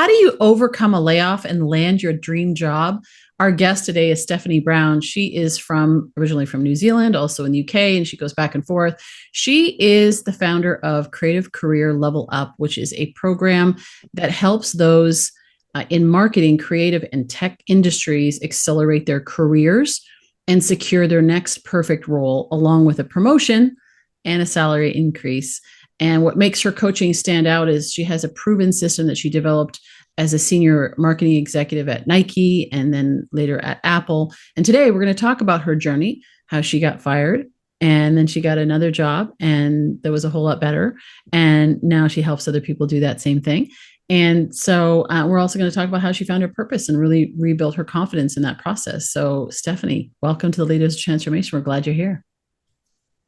how do you overcome a layoff and land your dream job? Our guest today is Stephanie Brown. She is originally from New Zealand, also in the UK, and she goes back and forth. She is the founder of Creative Career Level Up, which is a program that helps those in marketing, creative, and tech industries accelerate their careers and secure their next perfect role, along with a promotion and a salary increase. And what makes her coaching stand out is she has a proven system that she developed as a senior marketing executive at Nike and then later at Apple. And today we're going to talk about her journey, how she got fired and then she got another job and that was a whole lot better. And now she helps other people do that same thing. And so we're also going to talk about how she found her purpose and really rebuilt her confidence in that process. So Stephanie, welcome to the Leaders Transformation. We're glad you're here.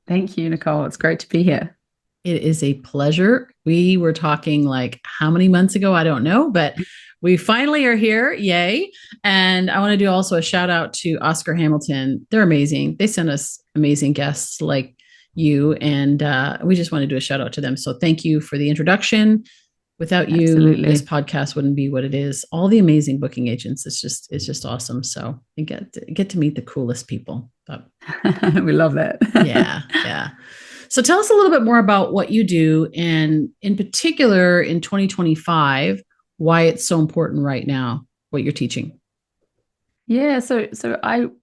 Thank you, Nicole. It's great to be here. It is a pleasure. We were talking like how many months ago? I don't know, but we finally are here. Yay. And I want to do also a shout out to Oscar Hamilton. They're amazing. They send us amazing guests like you. And we just want to do a shout out to them. So thank you for the introduction. Without you, Absolutely. this podcast wouldn't be what it is. All the amazing booking agents. It's just awesome. So you get to meet the coolest people. But We love that. yeah, yeah. So tell us a little bit more about what you do, and in particular in 2025, why it's so important right now, what you're teaching. Yeah, so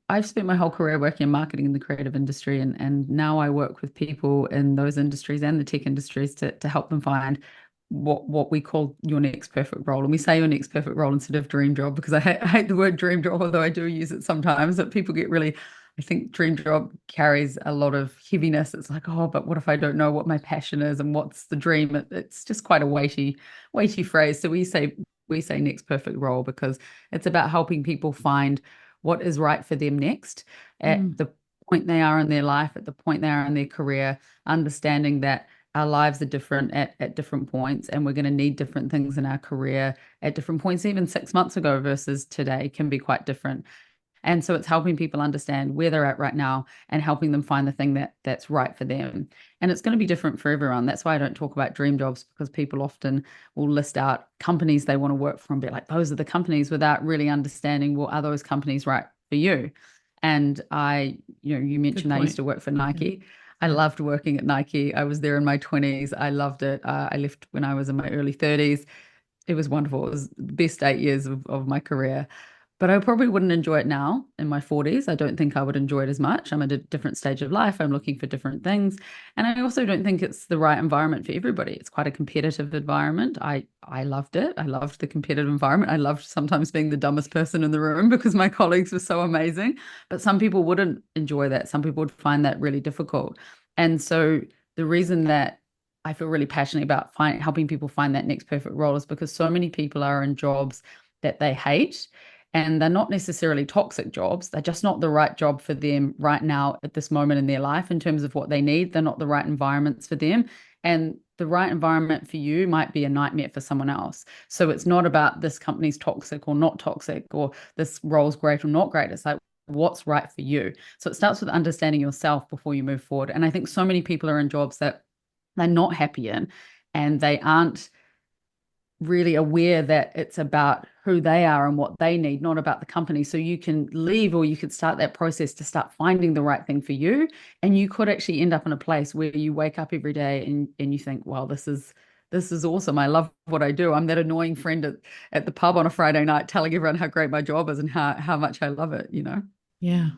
I've spent my whole career working in marketing in the creative industry, and now I work with people in those industries and the tech industries to help them find what we call your next perfect role. And we say your next perfect role instead of dream job because I hate the word dream job, although I do use it sometimes. That people get really, I think dream job carries a lot of heaviness. It's like, oh, but what if I don't know what my passion is and what's the dream? It's just quite a weighty phrase. So we say next perfect role because it's about helping people find what is right for them next at Mm. the point they are in their life, at the point they are in their career, understanding that our lives are different at different points, and we're going to need different things in our career at different points. Even 6 months ago versus today can be quite different. And so it's helping people understand where they're at right now and helping them find the thing that's right for them. And it's going to be different for everyone. That's why I don't talk about dream jobs, because people often will list out companies they want to work for and be like, those are the companies, without really understanding, well, are those companies right for you? And you Good mentioned I used point. to work for Yeah. Nike. I Yeah. loved working at Nike. I was there in my 20s. I loved it. I left when I was in my early 30s. It was wonderful. It was the best 8 years of my career. But I probably wouldn't enjoy it now in my 40s. I don't think I would enjoy it as much. I'm at a different stage of life. I'm looking for different things. And I also don't think it's the right environment for everybody. It's quite a competitive environment. I loved it. I loved the competitive environment. I loved sometimes being the dumbest person in the room because my colleagues were so amazing. But some people wouldn't enjoy that. Some people would find that really difficult. And so the reason that I feel really passionate about helping people find that next perfect role is because so many people are in jobs that they hate, and they're not necessarily toxic jobs. They're just not the right job for them right now at this moment in their life in terms of what they need. They're not the right environments for them. And the right environment for you might be a nightmare for someone else. So it's not about this company's toxic or not toxic, or this role's great or not great. It's like, what's right for you? So it starts with understanding yourself before you move forward. And I think so many people are in jobs that they're not happy in, and they aren't really aware that it's about who they are and what they need, not about the company. So you can leave, or you could start that process to start finding the right thing for you. And you could actually end up in a place where you wake up every day and you think, wow, this is awesome. I love what I do. I'm that annoying friend at the pub on a Friday night telling everyone how great my job is and how much I love it. Yeah.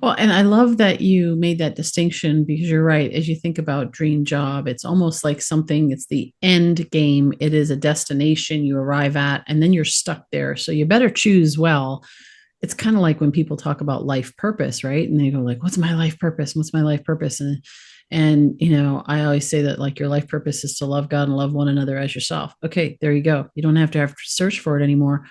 Well, and I love that you made that distinction because you're right. As you think about dream job, it's almost like something, it's the end game. It is a destination you arrive at, and then you're stuck there. So you better choose well. It's kind of like when people talk about life purpose, right? And they go like, what's my life purpose? What's my life purpose? And I always say that like your life purpose is to love God and love one another as yourself. Okay, there you go. You don't have to search for it anymore.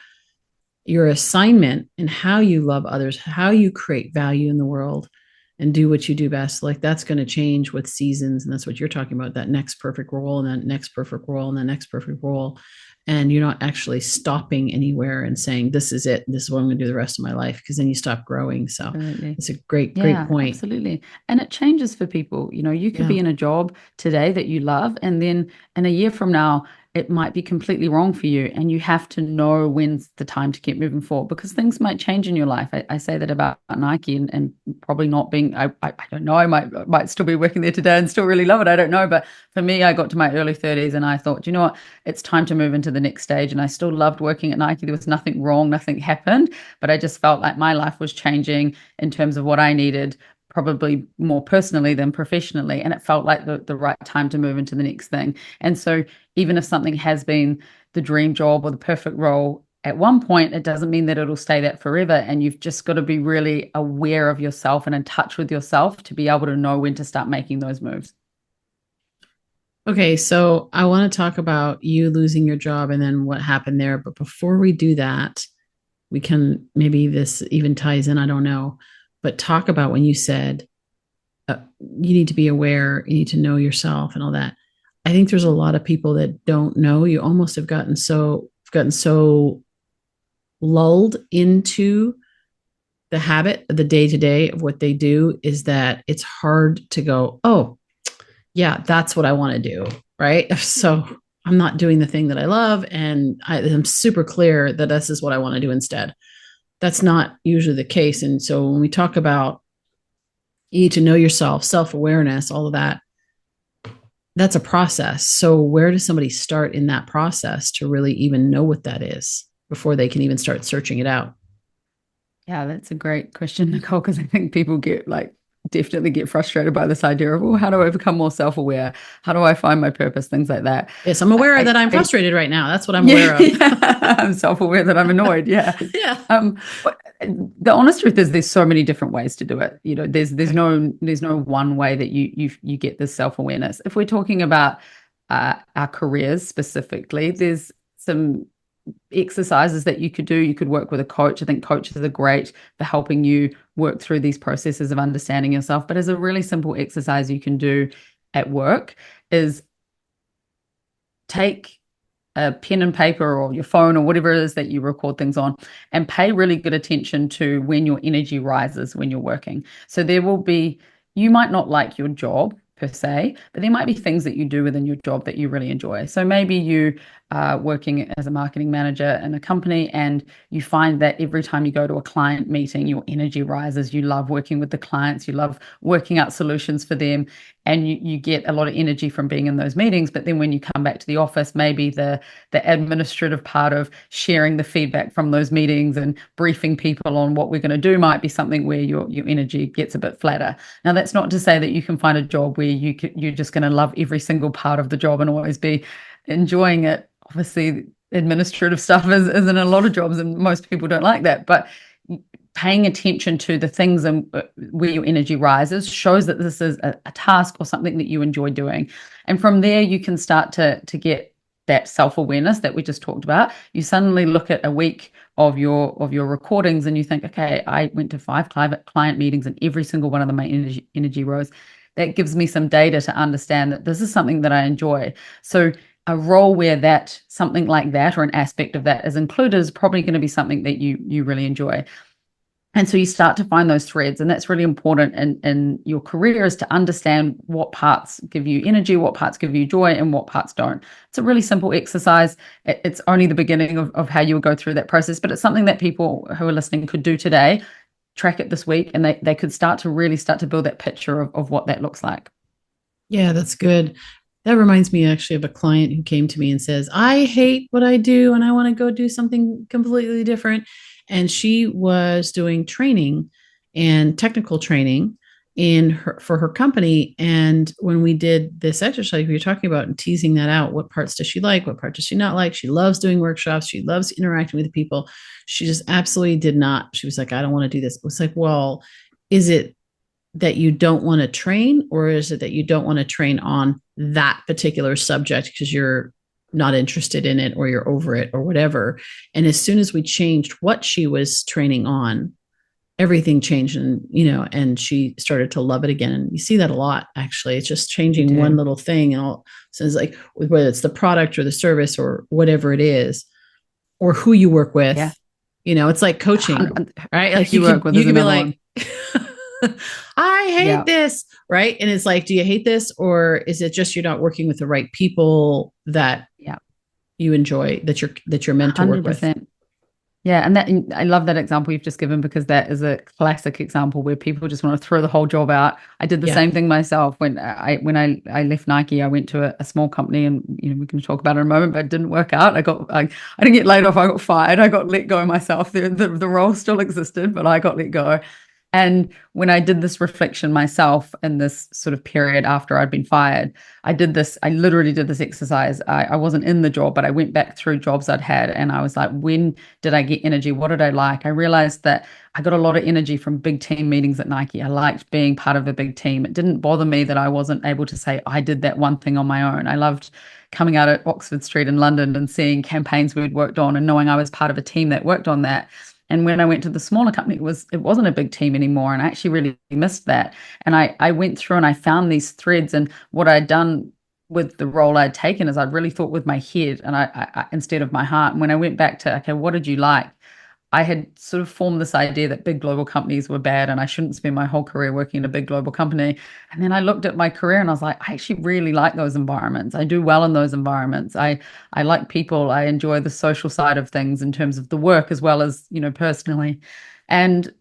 Your assignment and how you love others, how you create value in the world and do what you do best, like that's going to change with seasons. And that's what you're talking about, that next perfect role and that next perfect role and the next perfect role. And you're not actually stopping anywhere and saying, this is it. This is what I'm going to do the rest of my life. Because then you stop growing. So Absolutely. it's a great, great Yeah, point. absolutely. And it changes for people. You could Yeah. be in a job today that you love, and then in a year from now, it might be completely wrong for you. And you have to know when's the time to keep moving forward, because things might change in your life. I say that about Nike, and probably not being, I don't know, I might still be working there today and still really love it. I don't know. But for me, I got to my early 30s and I thought, you know what, it's time to move into the next stage. And I still loved working at Nike. There was nothing wrong, nothing happened, but I just felt like my life was changing in terms of what I needed, probably more personally than professionally. And it felt like the right time to move into the next thing. And so even if something has been the dream job or the perfect role at one point, it doesn't mean that it'll stay that forever. And you've just got to be really aware of yourself and in touch with yourself to be able to know when to start making those moves. Okay, so I want to talk about you losing your job and then what happened there. But before we do that, we can, maybe this even ties in, I don't know, but talk about when you said you need to be aware, you need to know yourself and all that. I think there's a lot of people that don't know. You almost have gotten so lulled into the habit of the day to day of what they do, is that it's hard to go, oh, yeah, that's what I want to do. Right. So I'm not doing the thing that I love. And I'm super clear that this is what I want to do instead. That's not usually the case. And so when we talk about you need to know yourself, self-awareness, all of that, that's a process. So where does somebody start in that process to really even know what that is before they can even start searching it out? Yeah, that's a great question, Nicole, because I think people definitely get frustrated by this idea of, oh, how do I become more self-aware? How do I find my purpose? Things like that. Yes, I'm aware that I'm frustrated right now. That's what I'm aware Yeah, of. yeah. I'm self-aware that I'm annoyed. Yeah. Yeah. But the honest truth is there's so many different ways to do it. You know, there's no one way that you get this self-awareness. If we're talking about our careers specifically, there's some exercises that you could do. You could work with a coach. I think coaches are great for helping you work through these processes of understanding yourself. But as a really simple exercise you can do at work is take a pen and paper or your phone or whatever it is that you record things on, and pay really good attention to when your energy rises when you're working. So you might not like your job per se, but there might be things that you do within your job that you really enjoy. So maybe you are working as a marketing manager in a company and you find that every time you go to a client meeting, your energy rises. You love working with the clients, you love working out solutions for them, and you get a lot of energy from being in those meetings. But then when you come back to the office, maybe the administrative part of sharing the feedback from those meetings and briefing people on what we're going to do might be something where your energy gets a bit flatter. Now, that's not to say that you can find a job where you're just going to love every single part of the job and always be enjoying it. Obviously, administrative stuff is in a lot of jobs, and most people don't like that. But paying attention to the things and where your energy rises shows that this is a task or something that you enjoy doing. And from there, you can start to get that self-awareness that we just talked about. You suddenly look at a week of your recordings and you think, okay, I went to 5 client meetings and every single one of them my energy rose. That gives me some data to understand that this is something that I enjoy. So a role where that something like that or an aspect of that is included is probably going to be something that you really enjoy. And so you start to find those threads, and that's really important in your career, is to understand what parts give you energy, what parts give you joy, and what parts don't. It's a really simple exercise. It's only the beginning of how you would go through that process, but it's something that people who are listening could do today, track it this week, and they could start to build that picture of what that looks like. Yeah, that's good. That reminds me actually of a client who came to me and says, I hate what I do and I want to go do something completely different. And she was doing training and technical training for her company. And when we did this exercise, we were talking about and teasing that out. What parts does she like? What part does she not like? She loves doing workshops. She loves interacting with people. She just absolutely did not. She was like, I don't want to do this. It was like, well, is it that you don't want to train, or is it that you don't want to train on that particular subject because you're not interested in it or you're over it or whatever? And as soon as we changed what she was training on, everything changed, and she started to love it again. And you see that a lot, actually. It's just changing one little thing, and all. So it's like whether it's the product or the service or whatever it is, or who you work with. Yeah. It's like coaching, right? Like you can be like, I hate this, right? And it's like, do you hate this, or is it just you're not working with the right people that you enjoy, that you're meant to work with. 100%. Yeah, and that I love that example you've just given, because that is a classic example where people just want to throw the whole job out. I did the Yeah. same thing myself when I left Nike. I went to a small company, and we can talk about it in a moment, but it didn't work out. I didn't get laid off. I got fired. I got let go myself. The role still existed, but I got let go. And when I did this reflection myself in this sort of period after I'd been fired, I literally did this exercise. I wasn't in the job, but I went back through jobs I'd had, and I was like, when did I get energy? What did I like? I realized that I got a lot of energy from big team meetings at Nike. I liked being part of a big team. It didn't bother me that I wasn't able to say I did that one thing on my own. I loved coming out at Oxford Street in London and seeing campaigns we'd worked on and knowing I was part of a team that worked on that. And when I went to the smaller company, it wasn't a big team anymore. And I actually really missed that. And I went through and I found these threads, and what I'd done with the role I'd taken is I'd really thought with my head, and I instead of my heart. And when I went back to, okay, what did you like? I had sort of formed this idea that big global companies were bad and I shouldn't spend my whole career working in a big global company. And then I looked at my career and I was like, I actually really like those environments. I do well in those environments. I like people. I enjoy the social side of things in terms of the work as well as, personally. And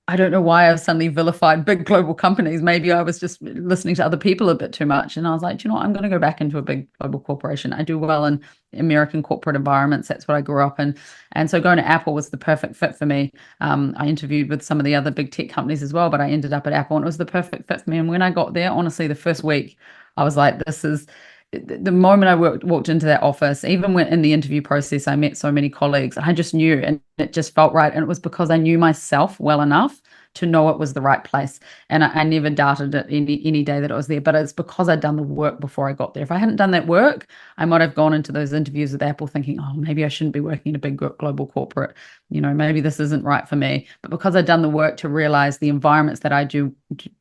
I don't know why I've suddenly vilified big global companies. Maybe I was just listening to other people a bit too much. And I was like, what? I'm going to go back into a big global corporation. I do well in American corporate environments. That's what I grew up in. And so going to Apple was the perfect fit for me. I interviewed with some of the other big tech companies as well, but I ended up at Apple, and it was the perfect fit for me. And when I got there, honestly, the first week, I was like, this is the moment I walked into that office. Even when in the interview process, I met so many colleagues. I just knew, and it just felt right. And it was because I knew myself well enough to know it was the right place. And I never doubted it any day that I was there. But it's because I'd done the work before I got there. If I hadn't done that work, I might have gone into those interviews with Apple thinking, oh, maybe I shouldn't be working in a big global corporate. Maybe this isn't right for me. But because I'd done the work to realize the environments that I do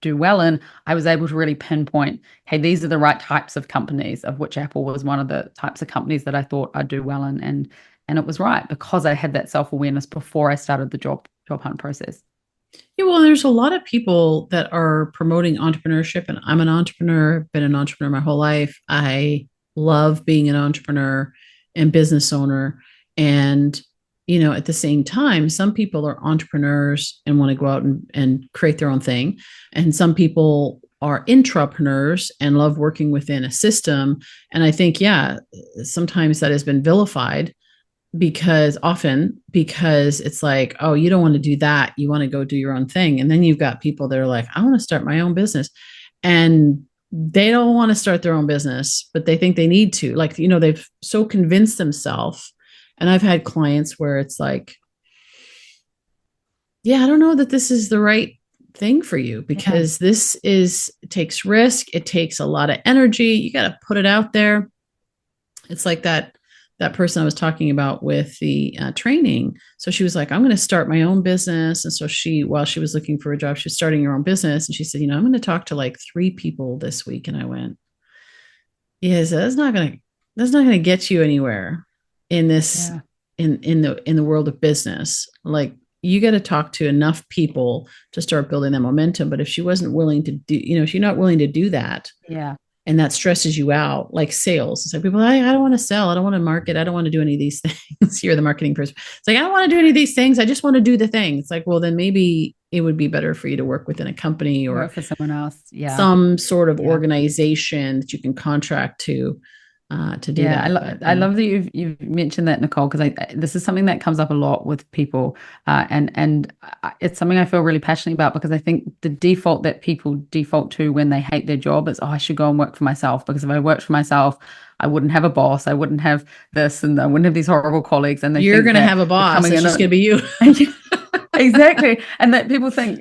well in, I was able to really pinpoint, hey, these are the right types of companies, of which Apple was one of the types of companies that I thought I'd do well in. And it was right because I had that self-awareness before I started the job hunt process. Yeah, well, there's a lot of people that are promoting entrepreneurship, and I'm an entrepreneur, been an entrepreneur my whole life. I love being an entrepreneur and business owner. And, at the same time, some people are entrepreneurs and want to go out and create their own thing. And some people are intrapreneurs and love working within a system. And I think, yeah, sometimes that has been vilified because it's like, oh, you don't want to do that. You want to go do your own thing. And then you've got people that are like, I want to start my own business. And they don't want to start their own business, but they think they need to. Like, they've so convinced themselves. And I've had clients where it's like, yeah, I don't know that this is the right thing for you because it takes risk. It takes a lot of energy. You got to put it out there. It's like that person I was talking about with the training. So she was like, I'm going to start my own business. And so while she was looking for a job, she was starting her own business. And she said, I'm going to talk to like 3 people this week. And I went, yeah, so that's not going to get you anywhere in this, in the world of business. Like, you got to talk to enough people to start building that momentum. But if she wasn't willing to do, if you're not willing to do that, and that stresses you out, like sales. It's like people, I don't want to sell. I don't want to market. I don't want to do any of these things. You're the marketing person. It's like, I don't want to do any of these things. I just want to do the thing. It's like, well, then maybe it would be better for you to work within a company or for someone else. Yeah. Some sort of organization that you can contract to do that. I love that you've mentioned that, Nicole, because this is something that comes up a lot with people, and it's something I feel really passionate about because I think the default that people default to when they hate their job is, oh, I should go and work for myself, because if I worked for myself, I wouldn't have a boss, I wouldn't have this, and I wouldn't have these horrible colleagues. And you're going to have a boss. It's just going to be you. Exactly. And that people think,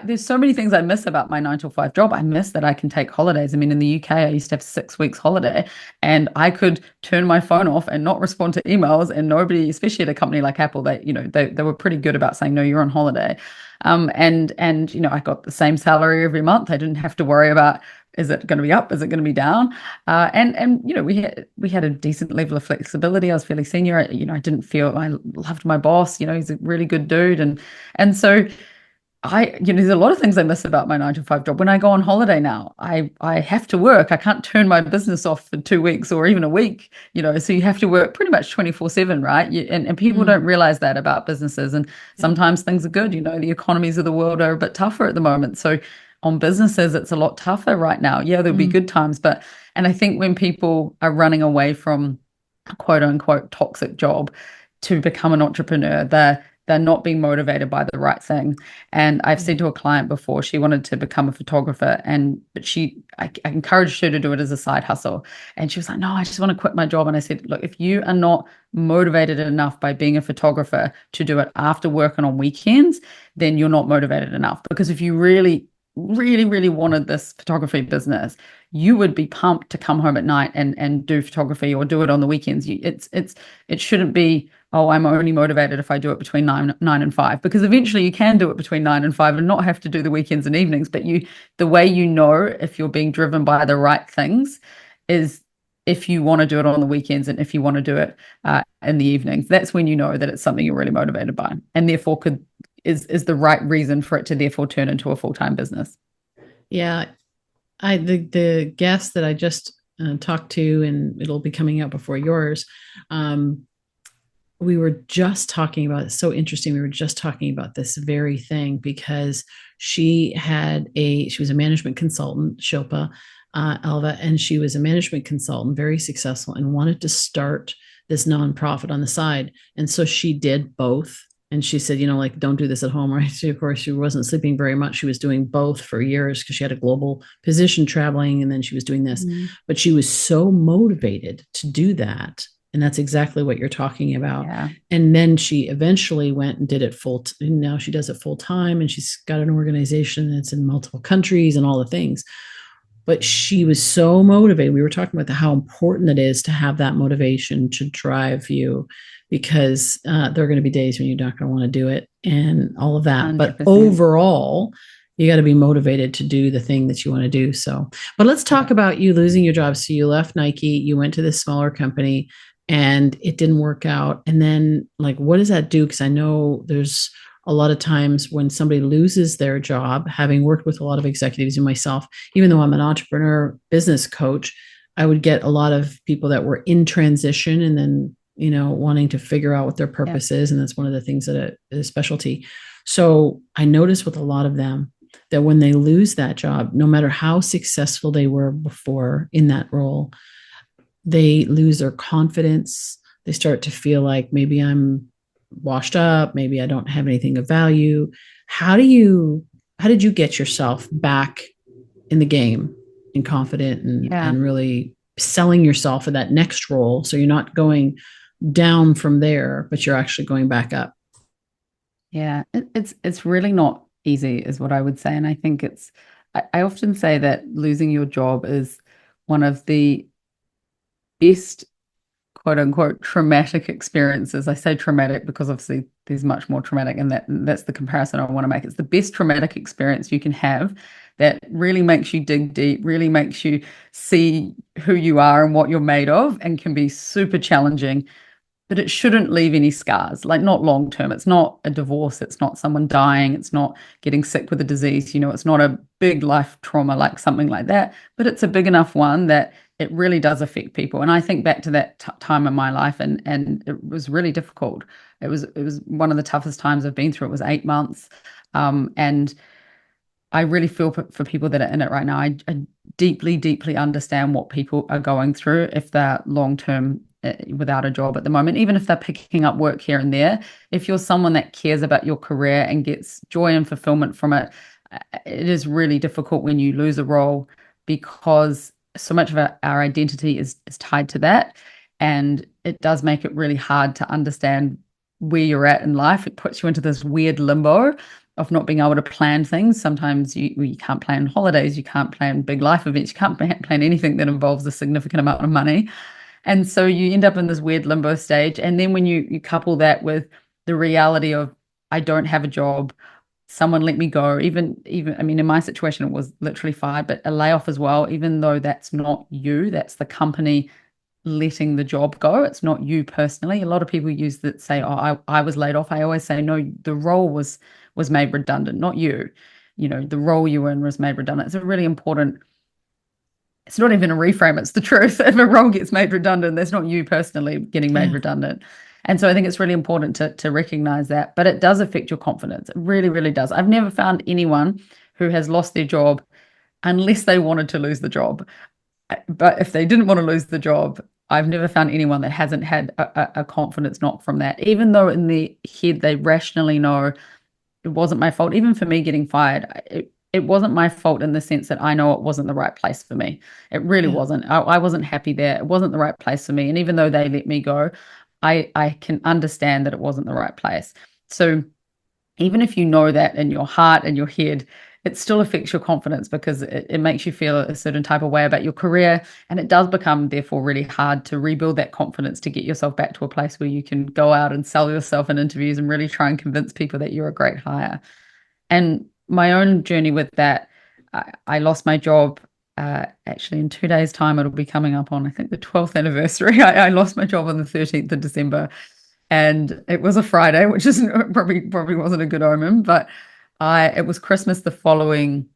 there's so many things I miss about my 9 to 5 job. I miss that I can take holidays. I mean, in the UK, I used to have 6 weeks holiday, and I could turn my phone off and not respond to emails, and nobody, especially at a company like Apple, they were pretty good about saying, no, you're on holiday. And I got the same salary every month. I didn't have to worry about, is it going to be up? Is it going to be down? And we had a decent level of flexibility. I was fairly senior. I didn't feel, I loved my boss. He's a really good dude. And so there's a lot of things I miss about my 9 to 5 job. When I go on holiday now, I have to work. I can't turn my business off for 2 weeks or even a week, so you have to work pretty much 24/7, right? And people Mm, don't realize that about businesses. And yeah. sometimes things are good, the economies of the world are a bit tougher at the moment. So on businesses, it's a lot tougher right now. Yeah, there'll be Mm, good times, and I think when people are running away from a quote unquote toxic job to become an entrepreneur, they're not being motivated by the right thing. And I've yeah. said to a client before, she wanted to become a photographer, but I encouraged her to do it as a side hustle. And she was like, no, I just want to quit my job. And I said, look, if you are not motivated enough by being a photographer to do it after work and on weekends, then you're not motivated enough. Because if you really, really, really wanted this photography business, you would be pumped to come home at night and do photography or do it on the weekends. It shouldn't be, oh, I'm only motivated if I do it between nine and 5, because eventually you can do it between 9 and 5 and not have to do the weekends and evenings. But the way you know if you're being driven by the right things is if you want to do it on the weekends and if you want to do it in the evenings. That's when you know that it's something you're really motivated by, and therefore is the right reason for it to therefore turn into a full-time business. Yeah. The guest that I just talked to, and it'll be coming out before yours. Um, we were just talking about, it's so interesting. We were just talking about this very thing because she was a management consultant, Shilpa Alva, and she was a management consultant, very successful, and wanted to start this nonprofit on the side. And so she did both. And she said, like, don't do this at home, right? So of course, she wasn't sleeping very much. She was doing both for years because she had a global position traveling, and then she was doing this. Mm. But she was so motivated to do that. And that's exactly what you're talking about. Yeah. And then she eventually went and did it now she does it full time, and she's got an organization that's in multiple countries and all the things. But she was so motivated. We were talking about how important it is to have that motivation to drive you, because there are going to be days when you're not going to want to do it and all of that. But 100%. overall, you got to be motivated to do the thing that you want to do. So, but let's talk about you losing your job. So you left Nike, you went to this smaller company, and it didn't work out. And then, like, what does that do? Because I know there's a lot of times when somebody loses their job, having worked with a lot of executives and myself, even though I'm an entrepreneur business coach, I would get a lot of people that were in transition and then, wanting to figure out what their Yeah. purpose is. And that's one of the things that is specialty. So I noticed with a lot of them that when they lose that job, no matter how successful they were before in that role, they lose their confidence. They start to feel like, maybe I'm washed up, maybe I don't have anything of value. How did you get yourself back in the game and confident and Yeah. and really selling yourself for that next role, so you're not going down from there, but you're actually going back up? Yeah, it's really not easy, is what I would say. And I think I often say that losing your job is one of the best quote unquote traumatic experiences. I say traumatic because obviously there's much more traumatic, and that's the comparison I want to make. It's the best traumatic experience you can have that really makes you dig deep, really makes you see who you are and what you're made of, and can be super challenging, but it shouldn't leave any scars, like not long term. It's not a divorce. It's not someone dying. It's not getting sick with a disease. It's not a big life trauma like something like that, but it's a big enough one that it really does affect people. And I think back to that time in my life, and it was really difficult. It was one of the toughest times I've been through. It was 8 months. And I really feel for people that are in it right now. I deeply, deeply understand what people are going through if they're long term without a job at the moment, even if they're picking up work here and there. If you're someone that cares about your career and gets joy and fulfillment from it, it is really difficult when you lose a role, because so much of our identity is tied to that. And it does make it really hard to understand where you're at in life. It puts you into this weird limbo of not being able to plan things. Sometimes you can't plan holidays, you can't plan big life events, you can't plan anything that involves a significant amount of money. And so you end up in this weird limbo stage. And then when you couple that with the reality of, I don't have a job, someone let me go, even I mean, in my situation, it was literally fired, but a layoff as well, even though that's not you, that's the company letting the job go. It's not you personally. A lot of people use that, say, oh, I was laid off. I always say, no, the role was made redundant, not you. You know, the role you were in was made redundant. It's a really important, it's not even a reframe, it's the truth. If a role gets made redundant, that's not you personally getting made Yeah. redundant. And so I think it's really important to recognize that. But it does affect your confidence. It really, really does. I've never found anyone who has lost their job unless they wanted to lose the job. But if they didn't want to lose the job, I've never found anyone that hasn't had a confidence knock from that, even though in their head they rationally know it wasn't my fault. Even for me getting fired, it wasn't my fault in the sense that I know it wasn't the right place for me. It really Yeah. wasn't. I wasn't happy there. It wasn't the right place for me. And even though they let me go, I can understand that it wasn't the right place. So even if you know that in your heart and your head, it still affects your confidence because it makes you feel a certain type of way about your career. And it does become, therefore, really hard to rebuild that confidence to get yourself back to a place where you can go out and sell yourself in interviews and really try and convince people that you're a great hire. And my own journey with that, I lost my job actually in 2 days' time. It'll be coming up on, I think, the 12th anniversary. I lost my job on the 13th of December. And it was a Friday, which is probably wasn't a good omen, but it was Christmas the following.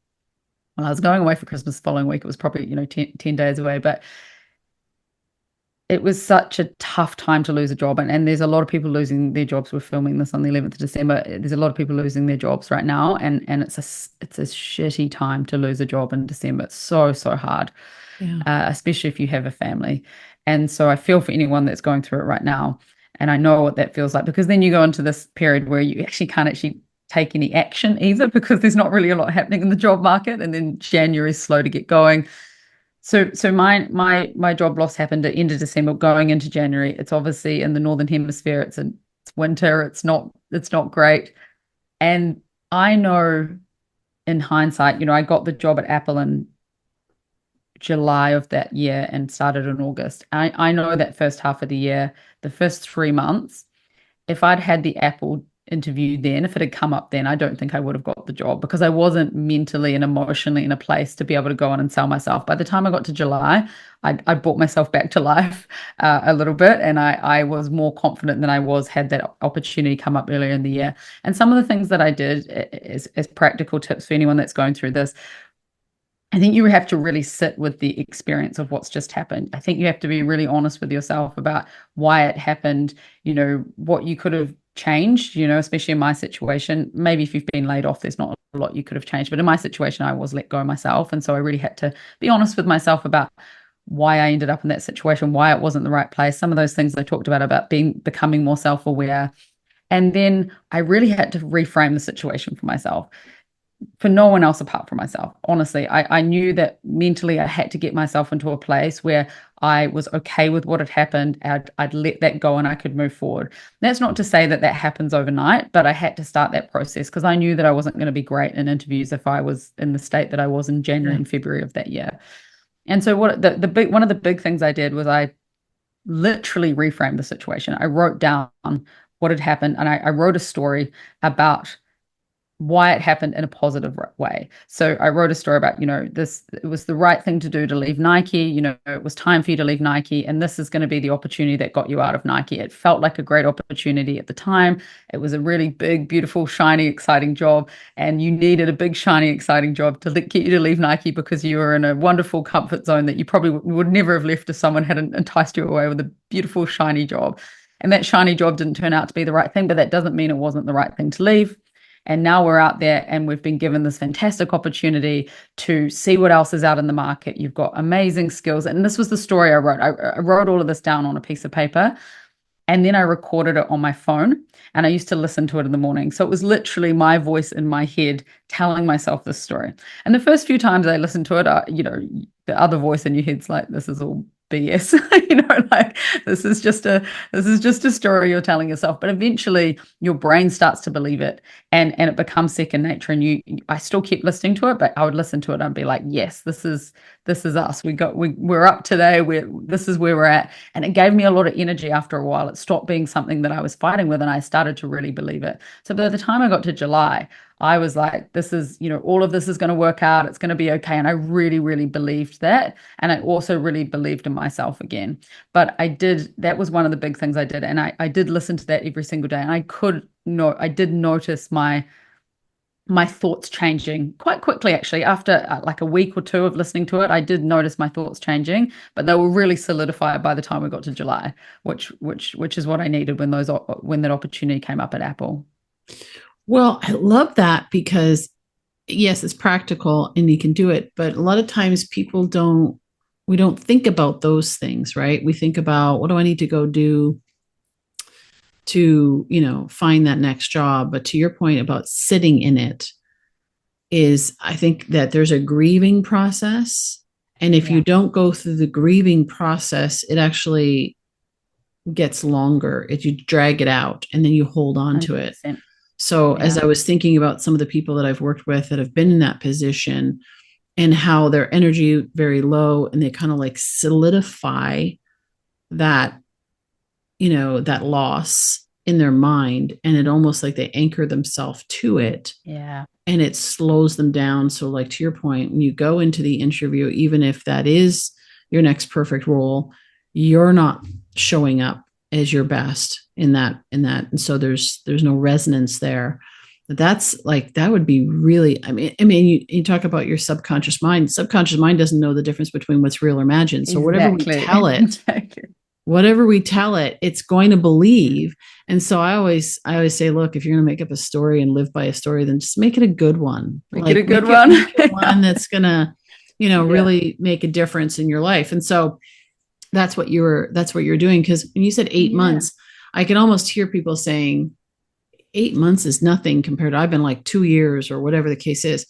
Well, I was going away for Christmas the following week. It was probably 10 days away, but it was such a tough time to lose a job, and there's a lot of people losing their jobs. We're filming this on the 11th of December. There's a lot of people losing their jobs right now, and it's a shitty time to lose a job in December. It's so hard, Yeah. especially if you have a family. And so I feel for anyone that's going through it right now. And I know what that feels like, because then you go into this period where you actually can't actually take any action either, because there's not really a lot happening in the job market. And then January is slow to get going. So my job loss happened at the end of December, going into January. It's obviously in the Northern Hemisphere. It's winter. It's not great. And I know in hindsight, I got the job at Apple in July of that year and started in August. I know that first half of the year, the first 3 months, if I'd had the Apple interview then, if it had come up then, I don't think I would have got the job, because I wasn't mentally and emotionally in a place to be able to go on and sell myself. By the time I got to July, I brought myself back to life a little bit, and I was more confident than I was had that opportunity come up earlier in the year. And some of the things that I did as practical tips for anyone that's going through this, I think you have to really sit with the experience of what's just happened. I think you have to be really honest with yourself about why it happened, what you could have changed, especially in my situation. Maybe if you've been laid off, there's not a lot you could have changed. But in my situation, I was let go myself. And so I really had to be honest with myself about why I ended up in that situation, why it wasn't the right place. Some of those things I talked about becoming more self-aware. And then I really had to reframe the situation for myself, for no one else apart from myself. Honestly, I knew that mentally I had to get myself into a place where I was okay with what had happened. I'd let that go and I could move forward. That's not to say that happens overnight, but I had to start that process, because I knew that I wasn't going to be great in interviews if I was in the state that I was in January and February of that year. And so one of the big things I did was I literally reframed the situation. I wrote down what had happened, and I wrote a story about why it happened in a positive way. So I wrote a story about, it was the right thing to do to leave Nike. It was time for you to leave Nike, and this is going to be the opportunity that got you out of Nike. It felt like a great opportunity at the time. It was a really big, beautiful, shiny, exciting job, and you needed a big, shiny, exciting job to get you to leave Nike, because you were in a wonderful comfort zone that you probably would never have left if someone hadn't enticed you away with a beautiful, shiny job. And that shiny job didn't turn out to be the right thing, but that doesn't mean it wasn't the right thing to leave. And now we're out there and we've been given this fantastic opportunity to see what else is out in the market. You've got amazing skills. And this was the story I wrote. I wrote all of this down on a piece of paper, and then I recorded it on my phone, and I used to listen to it in the morning. So it was literally my voice in my head telling myself this story. And the first few times I listened to it, the other voice in your head's like, this is all BS, like this is just a story you're telling yourself. But eventually your brain starts to believe it, and it becomes second nature. And I still kept listening to it, but I would listen to it and be like, yes, this is this is us. We're up today. This is where we're at. And it gave me a lot of energy after a while. It stopped being something that I was fighting with, and I started to really believe it. So by the time I got to July, I was like, this is, all of this is going to work out. It's going to be okay. And I really, really believed that. And I also really believed in myself again. But that was one of the big things I did. And I did listen to that every single day. And I did notice my thoughts changing quite quickly, actually. After like a week or two of listening to it, I did notice my thoughts changing, but they were really solidified by the time we got to July, which is what I needed when that opportunity came up at Apple. Well, I love that because yes, it's practical and you can do it, but a lot of times we don't think about those things, right? We think about what do I need to go do to, find that next job. But to your point about sitting in it is, I think that there's a grieving process. And if you don't go through the grieving process, it actually gets longer. If you drag it out and then you hold on to it. So as I was thinking about some of the people that I've worked with that have been in that position and how their energy very low and they kind of like solidify that, that loss in their mind, and it almost like they anchor themselves to it. Yeah. And it slows them down. So like to your point, when you go into the interview, even if that is your next perfect role, you're not showing up as your best in that. And so there's no resonance there. That's like, that would be really, I mean, you talk about your subconscious mind. Subconscious mind doesn't know the difference between what's real or imagined. So whatever we tell it, whatever we tell it, it's going to believe. And so I always say, look, if you're going to make up a story and live by a story, then just make it a good one. Make it a good one. One that's going to, really make a difference in your life. And so that's what you're doing. Because when you said 8 months, I can almost hear people saying 8 months is nothing compared to, I've been like 2 years or whatever the case is.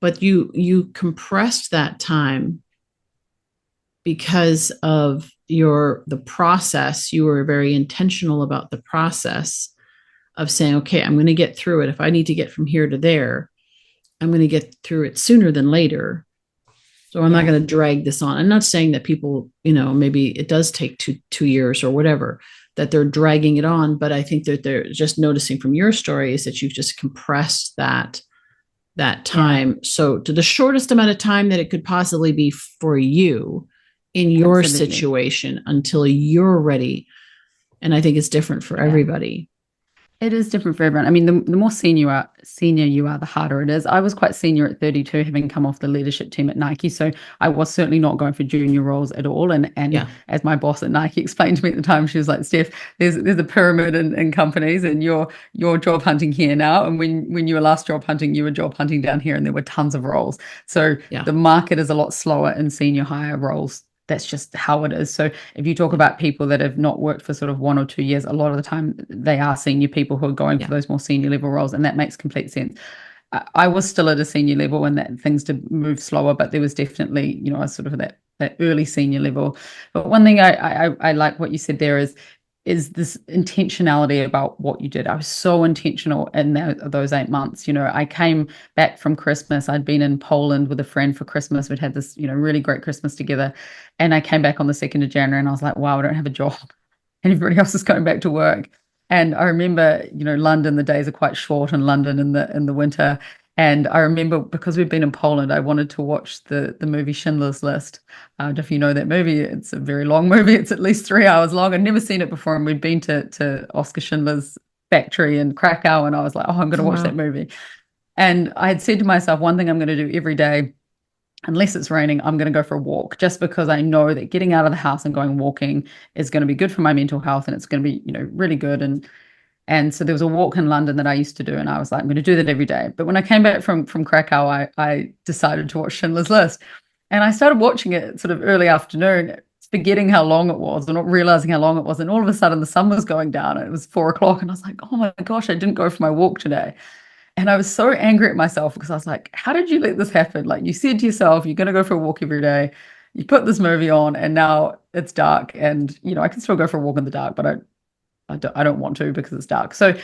But you compressed that time because of the process. You were very intentional about the process of saying, okay, I'm going to get through it. If I need to get from here to there, I'm going to get through it sooner than later. So I'm not going to drag this on. I'm not saying that people, maybe it does take two years or whatever, that they're dragging it on. But I think that they're just noticing from your story is that you've just compressed that time. Yeah. So to the shortest amount of time that it could possibly be for you in your situation until you're ready. And I think it's different for everybody. It is different for everyone. I mean, the more senior you are, the harder it is. I was quite senior at 32, having come off the leadership team at Nike. So I was certainly not going for junior roles at all. And as my boss at Nike explained to me at the time, she was like, Steph, there's a pyramid in companies, and you're job hunting here now. And when you were last job hunting, you were job hunting down here, and there were tons of roles. So the market is a lot slower in senior hire roles. That's just how it is. So if you talk about people that have not worked for sort of 1 or 2 years, a lot of the time they are senior people who are going for those more senior level roles. And that makes complete sense. I was still at a senior level and that things did move slower, but there was definitely, a sort of that early senior level. But one thing I like what you said there is this intentionality about what you did. I was so intentional in those 8 months. I came back from Christmas. I'd been in Poland with a friend for Christmas. We'd had this, really great Christmas together. And I came back on the 2nd of January and I was like, wow, I don't have a job. And everybody else is going back to work. And I remember, London, the days are quite short in London in the winter. And I remember, because we've been in Poland, I wanted to watch the movie Schindler's List. If you know that movie, it's a very long movie. It's at least 3 hours long. I'd never seen it before. And we'd been to Oscar Schindler's factory in Krakow. And I was like, oh, I'm going to watch that movie. And I had said to myself, one thing I'm going to do every day, unless it's raining, I'm going to go for a walk, just because I know that getting out of the house and going walking is going to be good for my mental health. And it's going to be, really good. And so there was a walk in London that I used to do, and I was like, I'm going to do that every day. But when I came back from Krakow, I decided to watch Schindler's List. And I started watching it sort of early afternoon, forgetting how long it was, or not realizing how long it was. And all of a sudden the sun was going down and it was 4 o'clock. And I was like, oh my gosh, I didn't go for my walk today. And I was so angry at myself because I was like, how did you let this happen? Like, you said to yourself, you're going to go for a walk every day. You put this movie on and now it's dark, and, I can still go for a walk in the dark, but I don't want to because it's dark. So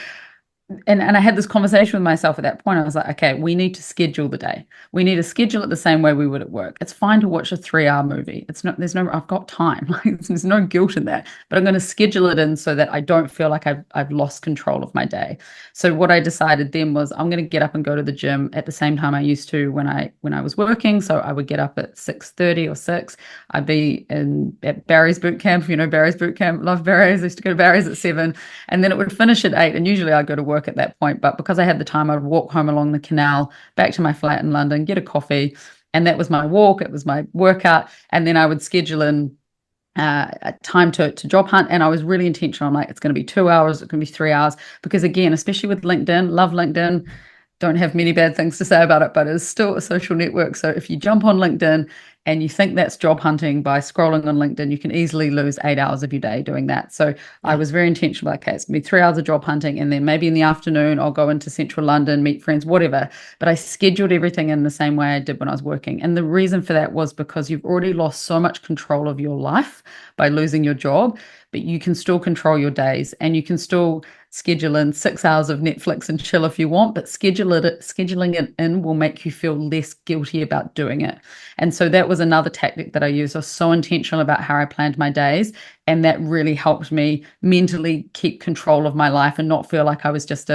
and I had this conversation with myself at that point. I was like, okay, we need to schedule the day. We need to schedule it the same way we would at work. It's fine to watch a 3-hour movie. It's not, there's no, I've got time. Like, there's no guilt in that. But I'm going to schedule it in so that I don't feel like I've lost control of my day. So what I decided then was I'm going to get up and go to the gym at the same time I used to when I was working. So I would get up at 6:30 or 6. I'd be at Barry's boot camp. You know, Barry's boot camp. Love Barry's. I used to go to Barry's at 7, and then it would finish at 8. And usually I'd go to work at that point, but because I had the time, I'd walk home along the canal back to my flat in London, get a coffee, and that was my walk. It was my workout, and then I would schedule in a time to job hunt, and I was really intentional. I'm like, it's going to be 2 hours, it's going to be 3 hours, because again, especially with LinkedIn, love LinkedIn. Don't have many bad things to say about it, but it's still a social network. So if you jump on LinkedIn and you think that's job hunting by scrolling on LinkedIn, you can easily lose 8 hours of your day doing that. So I was very intentional. Like, okay, it's gonna be 3 hours of job hunting, and then maybe in the afternoon I'll go into central London, meet friends, whatever. But I scheduled everything in the same way I did when I was working. And the reason for that was because you've already lost so much control of your life by losing your job, but you can still control your days, and you can still schedule in 6 hours of Netflix and chill if you want, but scheduling it in will make you feel less guilty about doing it. And so that was another tactic that I used. I was so intentional about how I planned my days, and that really helped me mentally keep control of my life and not feel like I was just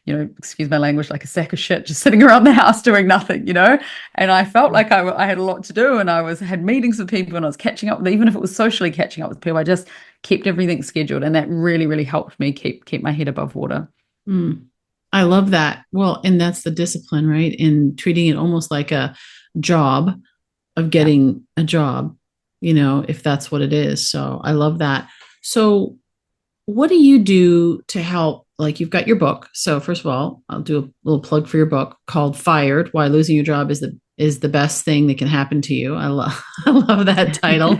excuse my language, like a sack of shit, just sitting around the house doing nothing, And I felt like I had a lot to do, and had meetings with people, and I was catching up with, even if it was socially catching up with people, I just kept everything scheduled, and that really, really helped me keep my head above water. Mm. I love that. Well, and that's the discipline, right? In treating it almost like a job of getting a job, if that's what it is. So I love that. So what do you do to help? Like, you've got your book. So first of all, I'll do a little plug for your book called Fired: Why Losing Your Job is the best thing that can happen to you. I love I love that title.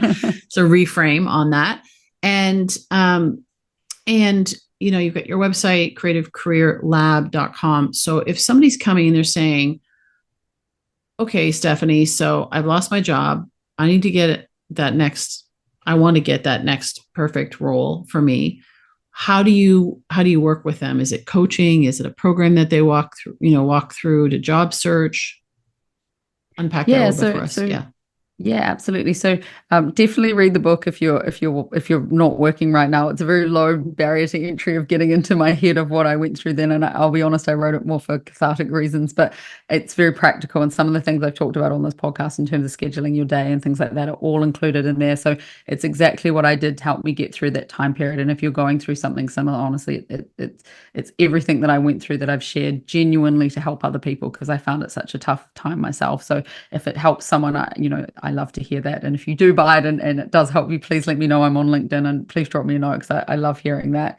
So reframe on that. And you've got your website, creativecareerlab.com. So if somebody's coming and they're saying, okay, Stephanie, so I've lost my job. I need to get I want to get that next perfect role for me. How do you work with them? Is it coaching? Is it a program that they walk through to job search? Unpack that a little bit for us. Yeah. Yeah, absolutely. So definitely read the book if you're not working right now. It's a very low barrier to entry of getting into my head of what I went through then. And I'll be honest, I wrote it more for cathartic reasons, but it's very practical. And some of the things I've talked about on this podcast in terms of scheduling your day and things like that are all included in there. So it's exactly what I did to help me get through that time period. And if you're going through something similar, honestly, it's everything that I went through that I've shared genuinely to help other people, because I found it such a tough time myself. So if it helps someone, I love to hear that. And if you do buy it and it does help you, please let me know. I'm on LinkedIn, and please drop me a note, because I love hearing that.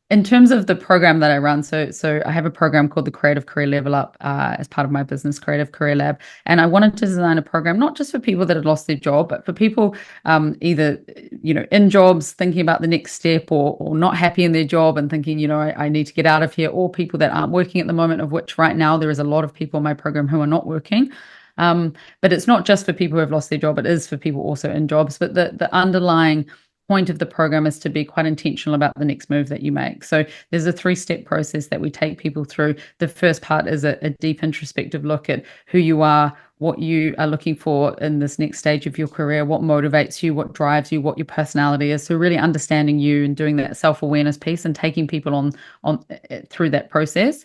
In terms of the program that I run, so I have a program called the Creative Career Level Up as part of my business, Creative Career Lab. And I wanted to design a program not just for people that had lost their job, but for people either, in jobs, thinking about the next step, or not happy in their job and thinking, I need to get out of here, or people that aren't working at the moment, of which right now there is a lot of people in my program who are not working. But it's not just for people who have lost their job, it is for people also in jobs. But the underlying point of the program is to be quite intentional about the next move that you make. So there's a 3-step process that we take people through. The first part is a deep introspective look at who you are, what you are looking for in this next stage of your career, what motivates you, what drives you, what your personality is. So really understanding you and doing that self-awareness piece and taking people on through that process.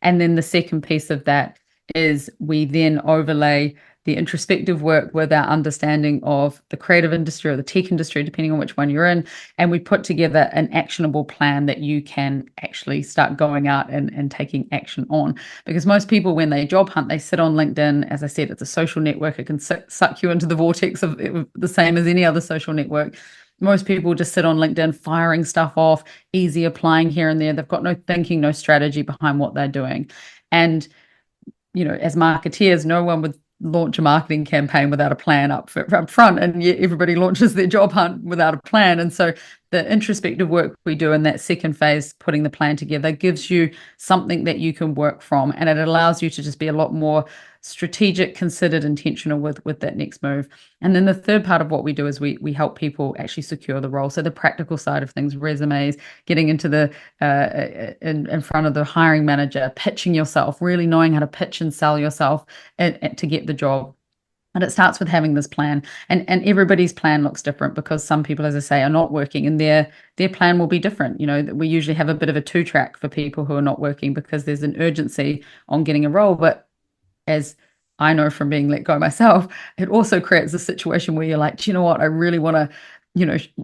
And then the second piece of that is we then overlay the introspective work with our understanding of the creative industry or the tech industry, depending on which one you're in. And we put together an actionable plan that you can actually start going out and taking action on. Because most people, when they job hunt, they sit on LinkedIn. As I said, it's a social network. It can suck you into the vortex of it, the same as any other social network. Most people just sit on LinkedIn firing stuff off, easy applying here and there. They've got no thinking, no strategy behind what they're doing. And as marketeers, no one would launch a marketing campaign without a plan up front, and yet everybody launches their job hunt without a plan. And so the introspective work we do in that second phase, putting the plan together, gives you something that you can work from, and it allows you to just be a lot more strategic, considered, intentional with that next move. And then the third part of what we do is we help people actually secure the role. So the practical side of things, resumes, getting into the in front of the hiring manager, pitching yourself, really knowing how to pitch and sell yourself and to get the job. And it starts with having this plan, and everybody's plan looks different, because some people, as I say, are not working, and their plan will be different. We usually have a bit of a two-track for people who are not working, because there's an urgency on getting a role. But as I know from being let go myself, it also creates a situation where you're like, do you know what? I really want to,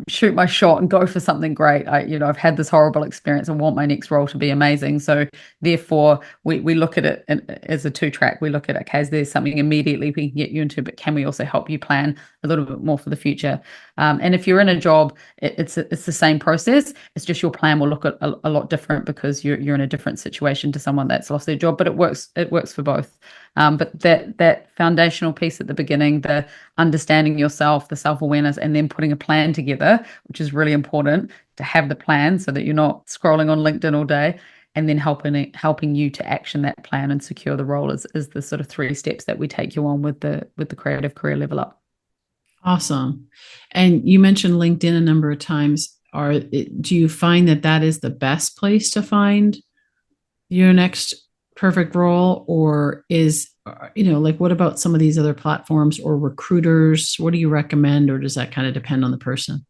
shoot my shot and go for something great. I've had this horrible experience. I want my next role to be amazing. So therefore, we look at it as a two-track. We look at, okay, is there something immediately we can get you into, but can we also help you plan a little bit more for the future? And if you're in a job, it's the same process. It's just your plan will look a lot different, because you're in a different situation to someone that's lost their job. But it works for both. But that foundational piece at the beginning, the understanding yourself, the self-awareness, and then putting a plan together, which is really important to have the plan so that you're not scrolling on LinkedIn all day, and then helping you to action that plan and secure the role is the sort of 3 steps that we take you on with the creative career level up. Awesome. And you mentioned LinkedIn a number of times. Do you find that is the best place to find your next perfect role, or is, like, what about some of these other platforms or recruiters? What do you recommend, or does that kind of depend on the person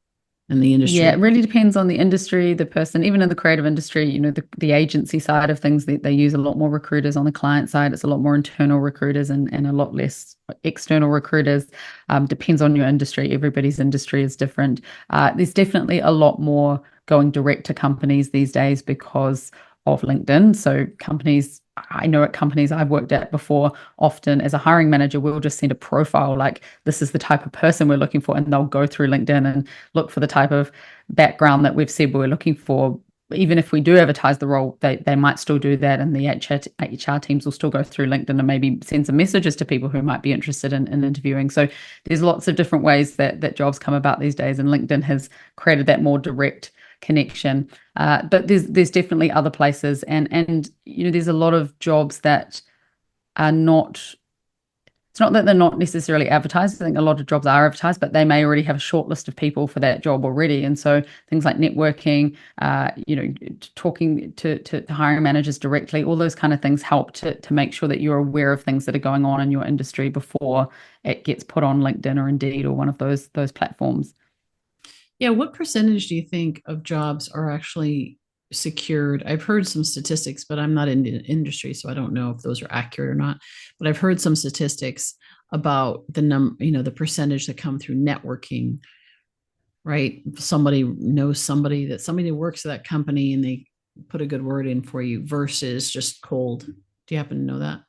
and the industry? Yeah, it really depends on the industry, the person. Even in the creative industry, the agency side of things, they use a lot more recruiters. On the client side, it's a lot more internal recruiters and a lot less external recruiters. Depends on your industry. Everybody's industry is different. There's definitely a lot more going direct to companies these days because of LinkedIn. So I know at companies I've worked at before, often as a hiring manager, we'll just send a profile like, this is the type of person we're looking for, and they'll go through LinkedIn and look for the type of background that we've said we're looking for. Even if we do advertise the role, they might still do that, and the HR teams will still go through LinkedIn and maybe send some messages to people who might be interested in interviewing. So there's lots of different ways that jobs come about these days, and LinkedIn has created that more direct connection. But there's definitely other places, and there's a lot of jobs that are not. It's not that they're not necessarily advertised. I think a lot of jobs are advertised, but they may already have a short list of people for that job already. And so things like networking, talking to hiring managers directly, all those kind of things help to make sure that you're aware of things that are going on in your industry before it gets put on LinkedIn or Indeed or one of those platforms. Yeah, what percentage do you think of jobs are actually secured? I've heard some statistics, but I'm not in the industry, so I don't know if those are accurate or not. But I've heard some statistics about the percentage that come through networking, right? Somebody knows somebody that works at that company and they put a good word in for you versus just cold. Do you happen to know that?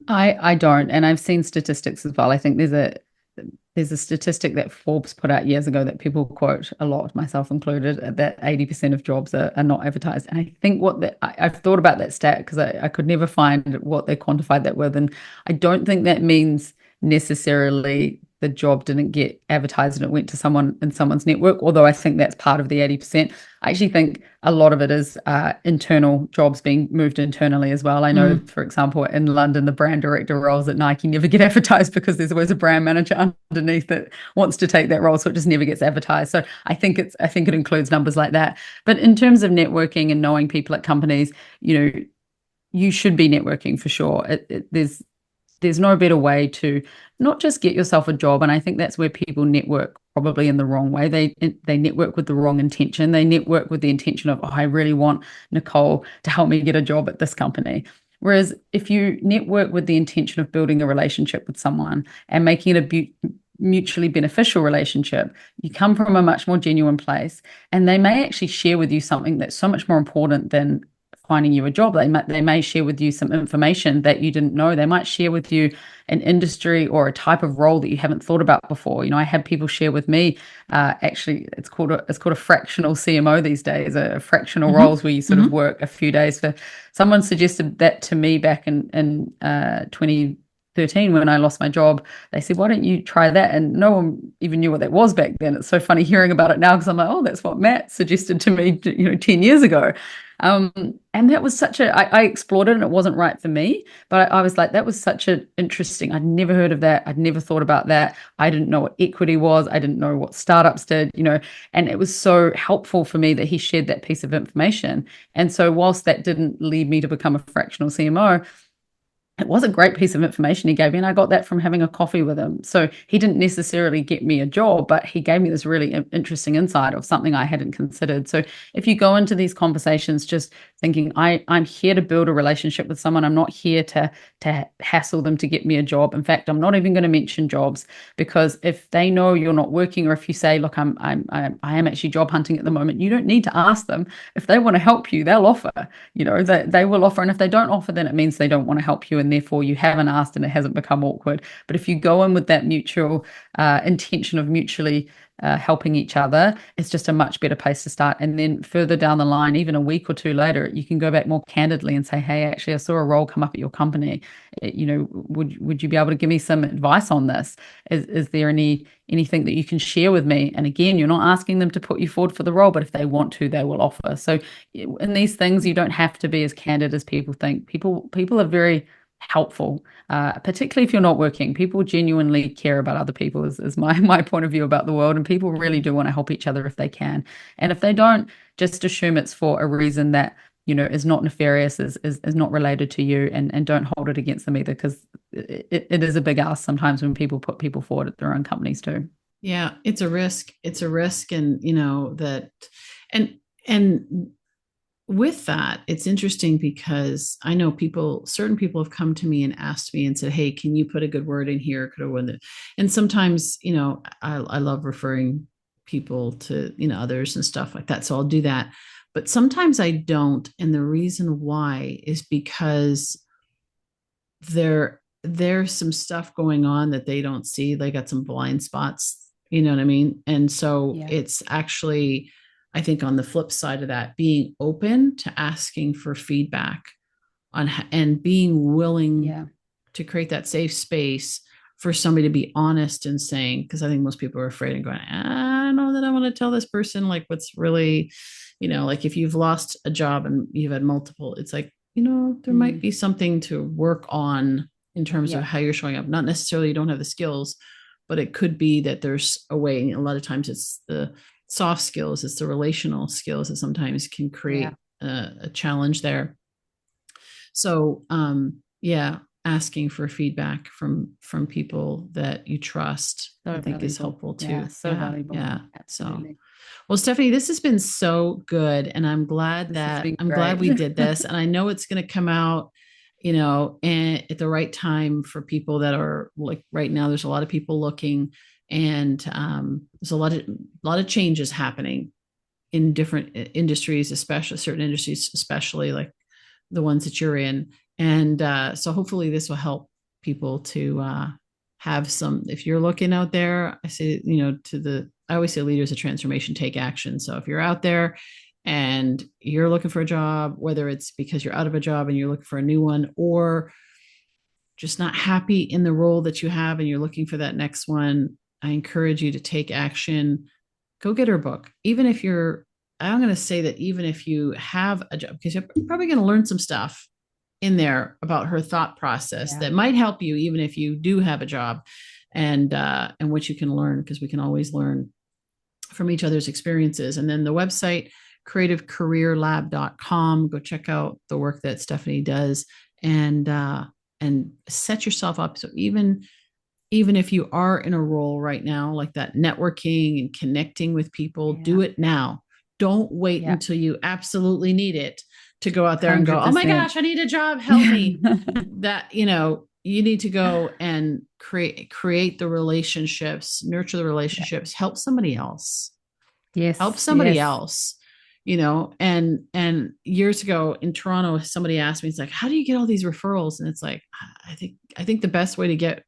I don't, and I've seen statistics as well. I think there's a statistic that Forbes put out years ago that people quote a lot, myself included, that 80% of jobs are not advertised. And I think I've thought about that stat because I could never find what they quantified that with. And I don't think that means necessarily the job didn't get advertised and it went to someone in someone's network, although I think that's part of the 80%. I actually think a lot of it is internal jobs being moved internally as well. I know, for example, in London, the brand director roles at Nike never get advertised because there's always a brand manager underneath that wants to take that role, so it just never gets advertised. So I think it includes numbers like that. But in terms of networking and knowing people at companies, you should be networking for sure. There's no better way to not just get yourself a job. And I think that's where people network probably in the wrong way. They network with the wrong intention. They network with the intention of, I really want Nicole to help me get a job at this company. Whereas if you network with the intention of building a relationship with someone and making it a mutually beneficial relationship, you come from a much more genuine place, and they may actually share with you something that's so much more important than finding you a job. They may share with you some information that you didn't know. They might share with you an industry or a type of role that you haven't thought about before. I had people share with me, actually, it's called a fractional CMO these days, a fractional roles where you sort of work a few days. Someone suggested that to me back in 20 13 when I lost my job. They said, why don't you try that? And no one even knew what that was back then. It's so funny hearing about it now because I'm like, oh, that's what Matt suggested to me, 10 years ago. And that was I explored it and it wasn't right for me, but I was like, that was such an interesting, I'd never heard of that. I'd never thought about that. I didn't know what equity was. I didn't know what startups did, and it was so helpful for me that he shared that piece of information. And so whilst that didn't lead me to become a fractional CMO, it was a great piece of information he gave me, and I got that from having a coffee with him. So he didn't necessarily get me a job, but he gave me this really interesting insight of something I hadn't considered. So if you go into these conversations just thinking, I'm here to build a relationship with someone, I'm not here to hassle them to get me a job. In fact, I'm not even going to mention jobs, because if they know you're not working, or if you say, look, I am actually job hunting at the moment, you don't need to ask them. If they want to help you, they'll offer. They will offer, and if they don't offer, then it means they don't want to help you, and therefore you haven't asked and it hasn't become awkward. But if you go in with that mutual intention of mutually helping each other, it's just a much better place to start. And then further down the line, even a week or two later, you can go back more candidly and say, hey, actually, I saw a role come up at your company. Would you be able to give me some advice on this? Is there anything that you can share with me? And again, you're not asking them to put you forward for the role, but if they want to, they will offer. So in these things, you don't have to be as candid as people think. People are very helpful, particularly if you're not working. People genuinely care about other people, is my point of view about the world, and people really do want to help each other if they can. And if they don't, just assume it's for a reason that is not nefarious, is not related to you, and don't hold it against them either, because it is a big ask sometimes when people put people forward at their own companies too. Yeah, it's a risk. It's a risk, and that, and with that, it's interesting because I know certain people have come to me and asked me and said, hey, can you put a good word in here? Could have won it. And sometimes, I love referring people to, others and stuff like that. So I'll do that. But sometimes I don't. And the reason why is because there's some stuff going on that they don't see. They got some blind spots, you know what I mean? And so it's actually, I think, on the flip side of that, being open to asking for feedback and being willing to create that safe space for somebody to be honest and saying, because I think most people are afraid and going, I don't know that I want to tell this person like what's really, like if you've lost a job and you've had multiple, it's like, there might be something to work on in terms of how you're showing up. Not necessarily you don't have the skills, but it could be that there's a way. A lot of times it's the soft skills, it's the relational skills that sometimes can create a challenge there. So asking for feedback from people that you trust, so I think is helpful too. So valuable. Absolutely. So well, Stephanie, this has been so good, and I'm glad glad we did this, and I know it's going to come out and at the right time for people that are like right now. There's a lot of people looking, and there's a lot of changes happening in different industries, especially certain industries, especially like the ones that you're in. And so hopefully this will help people to have some, if you're looking out there, I say, I always say leaders of transformation take action. So if you're out there and you're looking for a job, whether it's because you're out of a job and you're looking for a new one, or just not happy in the role that you have and you're looking for that next one, I encourage you to take action. Go get her book. Even if I'm going to say that even if you have a job, because you're probably going to learn some stuff in there about her thought process that might help you, even if you do have a job, and what you can learn, because we can always learn from each other's experiences. And then the website, creativecareerlab.com, go check out the work that Stephanie does, and set yourself up. So even if you are in a role right now, like that networking and connecting with people, do it now. Don't wait until you absolutely need it to go out there 100%. And go, oh my gosh, I need a job. Help me. That, you need to go and create the relationships, nurture the relationships, help somebody else. Help somebody else, and years ago in Toronto, somebody asked me, it's like, how do you get all these referrals? And it's like, I think the best way to get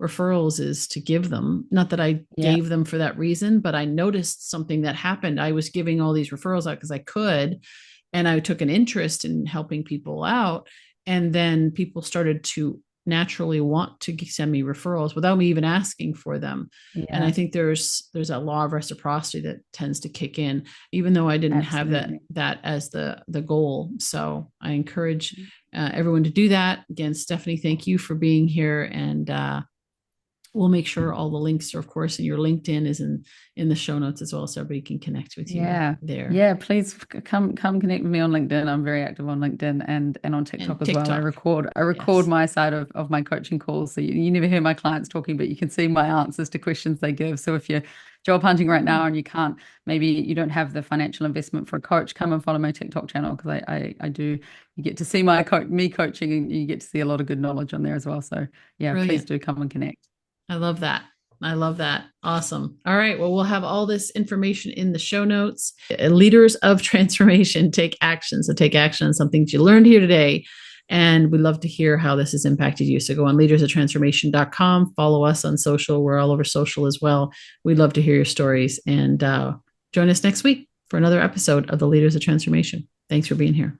referrals is to give them. Not that I gave them for that reason, but I noticed something that happened. I was giving all these referrals out because I could, and I took an interest in helping people out. And then people started to naturally want to send me referrals without me even asking for them. And I Yeah, think there's a law of reciprocity that tends to kick in, even though I didn't have absolutely. that as the goal. So I encourage everyone to do that. Again, Stephanie, thank you for being here, and we'll make sure all the links are, of course, and your LinkedIn is in the show notes as well, so everybody can connect with you Yeah. there. Yeah, please come connect with me on LinkedIn. I'm very active on LinkedIn and on TikTok And as well. TikTok. I record Yes. my side of my coaching calls. So you never hear my clients talking, but you can see my answers to questions they give. So if you're job hunting right now and you can't, maybe you don't have the financial investment for a coach, come and follow my TikTok channel, because I do, you get to see me coaching, and you get to see a lot of good knowledge on there as well. So yeah, please Brilliant. do come and connect. I love that. I love that. Awesome. All right. Well, we'll have all this information in the show notes. Leaders of transformation, take action. So take action on something that you learned here today. And we'd love to hear how this has impacted you. So go on leadersoftransformation.com, follow us on social. We're all over social as well. We'd love to hear your stories, and join us next week for another episode of the Leaders of Transformation. Thanks for being here.